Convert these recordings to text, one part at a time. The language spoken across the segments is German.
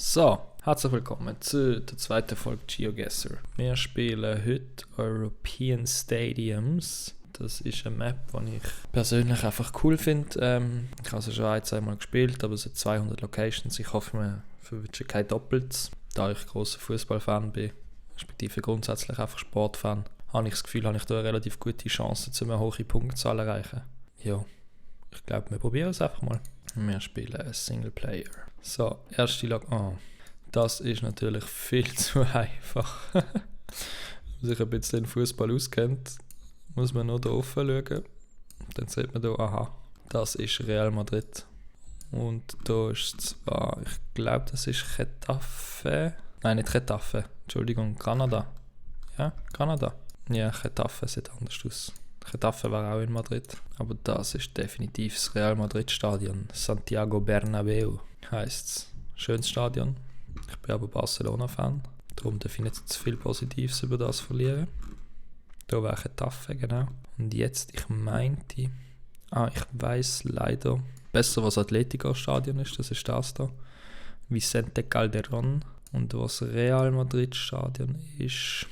So, herzlich willkommen zu der zweiten Folge GeoGuessr. Wir spielen heute European Stadiums. Das ist eine Map, die ich persönlich einfach cool finde. Ich habe sie schon ein, zweimal gespielt, aber es hat 200 Locations. Ich hoffe, wir verwünschen kein Doppeltes. Da ich großer Fußballfan bin, respektive grundsätzlich einfach Sportfan, habe ich das Gefühl, habe ich da eine relativ gute Chance, eine hohe Punktzahl zu erreichen. Ja, ich glaube, wir probieren es einfach mal. Wir spielen einen Singleplayer. So, erste Log. Oh, das ist natürlich viel zu einfach. Wenn man sich ein bisschen in Fußball auskennt, muss man nur hier offen schauen. Dann sieht man hier, aha, das ist Real Madrid. Und da ist zwar, ich glaube, das ist Getafe. Nein, nicht Getafe. Entschuldigung, Granada. Ja, Granada. Ja, Getafe sieht anders aus. Getafe war auch in Madrid. Aber das ist definitiv das Real Madrid Stadion. Santiago Bernabéu heisst es. Schönes Stadion. Ich bin aber Barcelona-Fan. Darum darf ich nicht zu viel Positives über das verlieren. Da wäre Getafe, genau. Und jetzt, ich meinte... ich weiss leider besser, was Atletico-Stadion ist. Das ist das da. Vicente Calderón. Und was Real Madrid Stadion ist...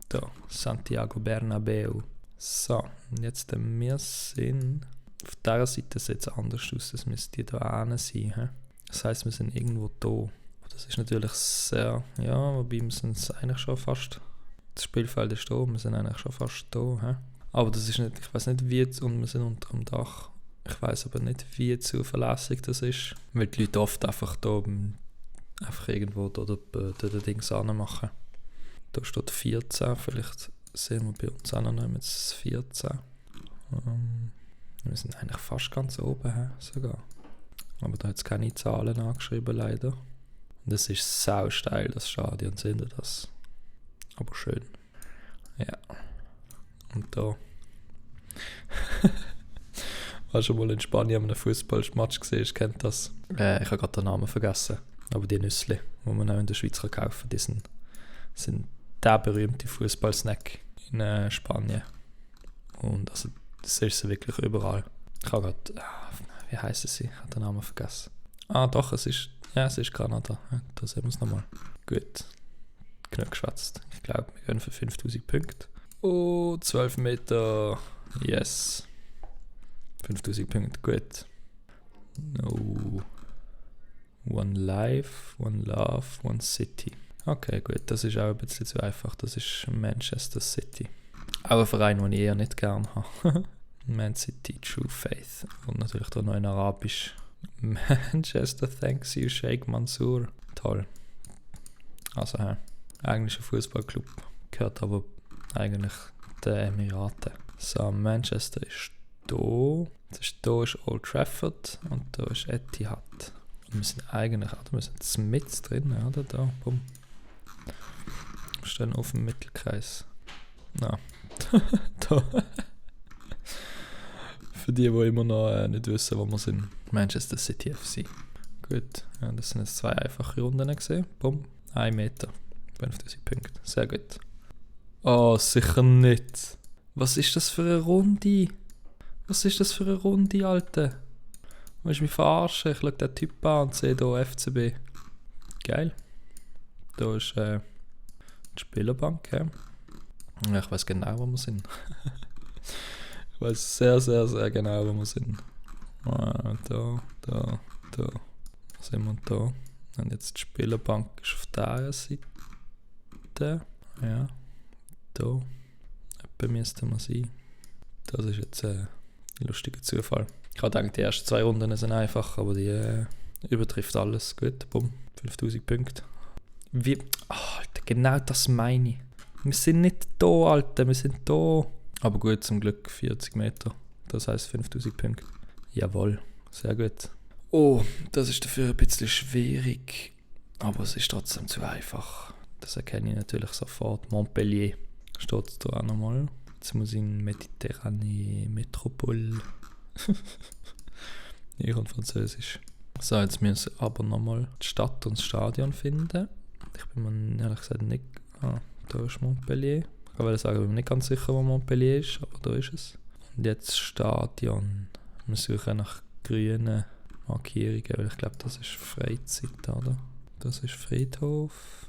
da, Santiago Bernabéu. So, und jetzt wir sind... Auf dieser Seite sieht es anders aus, das müsste hier hinten sein. He? Das heisst, wir sind irgendwo da. Das ist natürlich sehr... Ja, wobei wir sind eigentlich schon fast... Das Spielfeld ist da, wir sind eigentlich schon fast da. He? Aber das ist nicht... Ich weiss nicht wie... Und wir sind unter dem Dach. Ich weiss aber nicht, wie zuverlässig das ist. Weil die Leute oft einfach da einfach irgendwo da den Dings anmachen. Da steht 14, vielleicht sehen wir bei uns auch noch mit 14. Wir sind eigentlich fast ganz oben sogar. Aber da hat es keine Zahlen angeschrieben leider. Und es ist sau steil, das Stadion, seht ihr das? Aber schön. Ja. Und da. Hast du mal in Spanien einen Fußballmatch gesehen, kennt das? Ich habe gerade den Namen vergessen. Aber die Nüssli, die man auch in der Schweiz kaufen kann, die sind der berühmte Fußballsnack in Spanien. Und also, das ist sie wirklich überall. Ich habe gerade, wie heisst sie? Ich habe den Namen vergessen. Doch, es ist Granada. Ja, da sehen wir es nochmal. Gut. Genug geschwätzt. Ich glaube, wir gehen für 5000 Punkte. Oh, 12 Meter. Yes. 5000 Punkte, gut. No. One Life, One Love, One City. Okay, gut, das ist auch ein bisschen zu einfach. Das ist Manchester City. Auch ein Verein, den ich eher nicht gerne habe. Man City, True Faith. Und natürlich da noch in Arabisch. Manchester, thanks you, Sheikh Mansour. Toll. Also, englischer Fußballclub. Gehört aber eigentlich den Emiraten. So, Manchester ist da. Da ist Old Trafford und da ist Etihad. Und wir sind eigentlich, wir sind mit drin, oder? Da, bumm. Wir stehen auf dem Mittelkreis. Na, da. Für die immer noch nicht wissen, wo wir sind. Manchester City FC. Gut, ja, das sind jetzt 2 einfache Runden gesehen. Bumm, 1 Meter. 5000 Punkte. Sehr gut. Oh, sicher nicht. Was ist das für eine Runde? Was ist das für eine Runde, Alter? Willst du mich verarschen? Ich schaue den Typ an und sehe hier FCB. Geil. Da ist die Spielerbank. Ja. Ich weiß genau, wo wir sind. Ich weiß sehr, sehr, sehr genau, wo wir sind. Da. Wo sind wir da? Und jetzt die Spielerbank ist auf dieser Seite. Ja. Da. Etwa müsste man sein. Das ist jetzt ein lustiger Zufall. Ich habe gedacht, die ersten 2 Runden sind einfach, aber die übertrifft alles. Gut, bumm, 5000 Punkte. Wie? Alter, genau das meine ich. Wir sind nicht da, Alter, wir sind da. Aber gut, zum Glück 40 Meter. Das heisst 5000 Punkte. Jawohl, sehr gut. Oh, das ist dafür ein bisschen schwierig. Aber es ist trotzdem zu einfach. Das erkenne ich natürlich sofort. Montpellier steht es da auch nochmal. Jetzt muss ich in Mediterranee Metropole. Ich kann Französisch. So, jetzt müssen wir aber nochmal die Stadt und das Stadion finden. Ich bin mir ehrlich gesagt nicht... da ist Montpellier. Ich wollte sagen, ich bin mir nicht ganz sicher, wo Montpellier ist, aber da ist es. Und jetzt das Stadion. Wir suchen nach grünen Markierungen, weil ich glaube, das ist Freizeit, oder? Das ist Friedhof.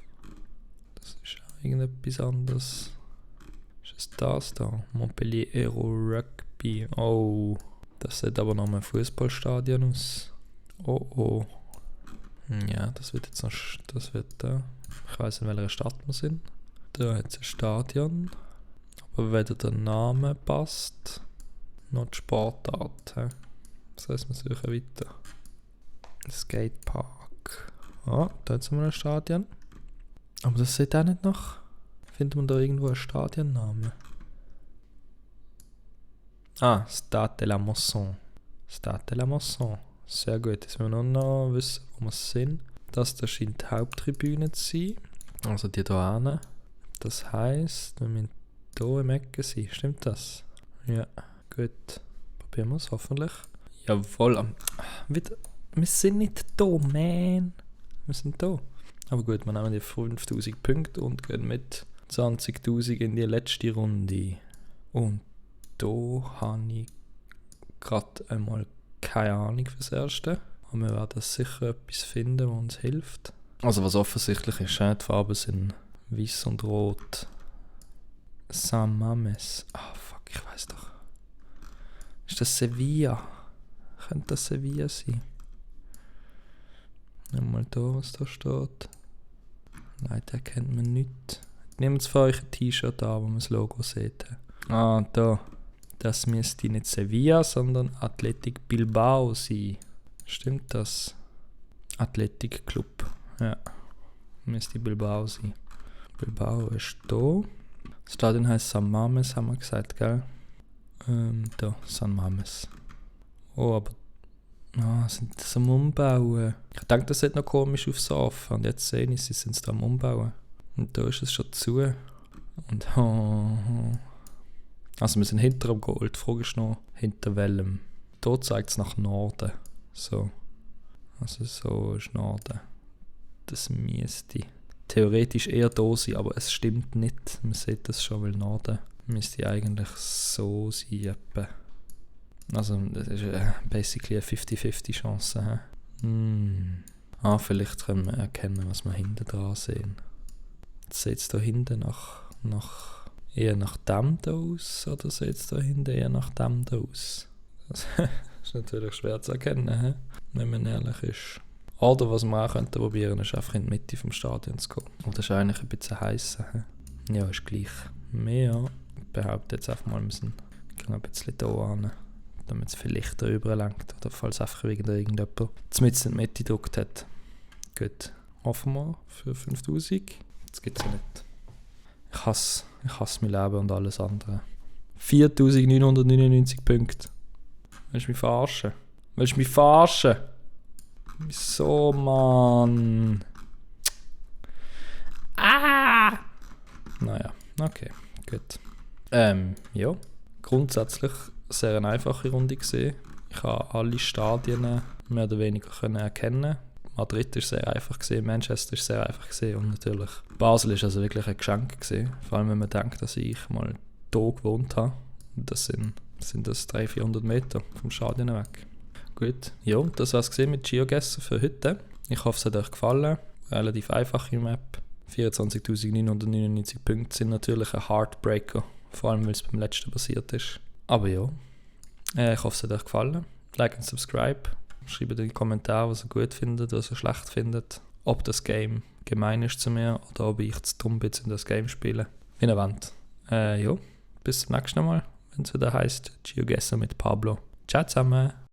Das ist irgendetwas anderes. Ist es das da? Montpellier Aero Rugby. Oh, das sieht aber noch ein Fußballstadion aus. Oh. Ja, das wird jetzt noch. Das wird da. Ich weiss in welcher Stadt wir sind. Da hat es ein Stadion. Aber weder der Name passt, noch die Sportart. He? Das heisst, wir suchen weiter. Skatepark. Ah, da hat es mal ein Stadion. Aber das sieht auch nicht nach. Findet man da irgendwo einen Stadionnamen? Ah, Stade de la Mosson. Stade de la Mosson. Sehr gut. Jetzt müssen wir noch wissen, wo wir sind. Das da scheint die Haupttribüne zu sein. Also die hier hinten. Das heisst, wir müssen hier im Ecken sein. Stimmt das? Ja, gut. Probieren wir es hoffentlich. Jawohl. Wir sind nicht da, man. Wir sind da. Aber gut, wir nehmen die 5000 Punkte und gehen mit 20.000 in die letzte Runde. Und da habe ich gerade einmal keine Ahnung fürs Erste. Aber wir werden sicher etwas finden, was uns hilft. Also was offensichtlich ist, die Farben sind weiß und rot. San Mames. Fuck, ich weiß doch. Ist das Sevilla? Könnte das Sevilla sein? Mal da, was da steht. Leider erkennt man nichts. Nehmt von euch ein T-Shirt an, wo man das Logo sieht. Ah, da. Das müsste nicht Sevilla, sondern Athletic Bilbao sein. Stimmt das? Athletic Club. Ja. Müsste Bilbao sein. Bilbao ist da. Das Stadion heisst San Mames, haben wir gesagt, gell? Da, San Mames. Oh, aber sind das am Umbauen? Ich denke, das sieht noch komisch aufsaufen. Und jetzt sehe ich, sie sind es da am Umbauen. Und da ist es schon zu. Und also wir sind hinter dem Gold. Die Frage ist noch, hinter welchem? Hier zeigt es nach Norden. So. Also so ist Norden. Das müsste theoretisch eher da sein, aber es stimmt nicht. Man sieht das schon, weil Norden müsste eigentlich so sein. Etwa. Also das ist basically eine 50-50 Chance. Vielleicht können wir erkennen, was wir hinten dran sehen. Sieht es da hinten eher nach dem da aus, oder sieht es da hinten eher nach dem da aus? Das ist natürlich schwer zu erkennen, wenn man ehrlich ist. Oder was wir auch probieren könnten, ist einfach in die Mitte vom Stadion zu gehen. Und das ist eigentlich ein bisschen heiß. Ja, ist gleich. Mehr behauptet jetzt einfach mal, wir sind ein bisschen da hin, damit es vielleicht da überlenkt. Oder falls einfach irgendjemand mitten in die Mitte gedrückt hat. Gut. Hoffen wir für 5000. Das gibt es ja nicht. Ich hasse mein Leben und alles andere. 4999 Punkte. Willst du mich verarschen? Wieso, Mann? Naja, okay, gut. Ja, grundsätzlich sehr eine einfache Runde gesehen. Ich habe alle Stadien mehr oder weniger erkennen. Madrid ist sehr einfach gesehen, Manchester ist sehr einfach gesehen und natürlich Basel ist also wirklich ein Geschenk gesehen. Vor allem wenn man denkt, dass ich mal hier gewohnt habe. Das sind das 300-400 Meter vom Stadion weg. Gut, ja, das war es mit GeoGuessr für heute. Ich hoffe, es hat euch gefallen. Relativ einfache Map. 24.999 Punkte sind natürlich ein Heartbreaker. Vor allem, weil es beim letzten passiert ist. Aber ja, ich hoffe, es hat euch gefallen. Like und subscribe. Schreibt in die Kommentare, was ihr gut findet, was ihr schlecht findet. Ob das Game gemein ist zu mir oder ob ich zu dumm bin, um das Game zu spielen. Wie ihr wollt. Ja, bis zum nächsten Mal, wenn es wieder heisst GeoGuessr mit Pablo. Ciao zusammen!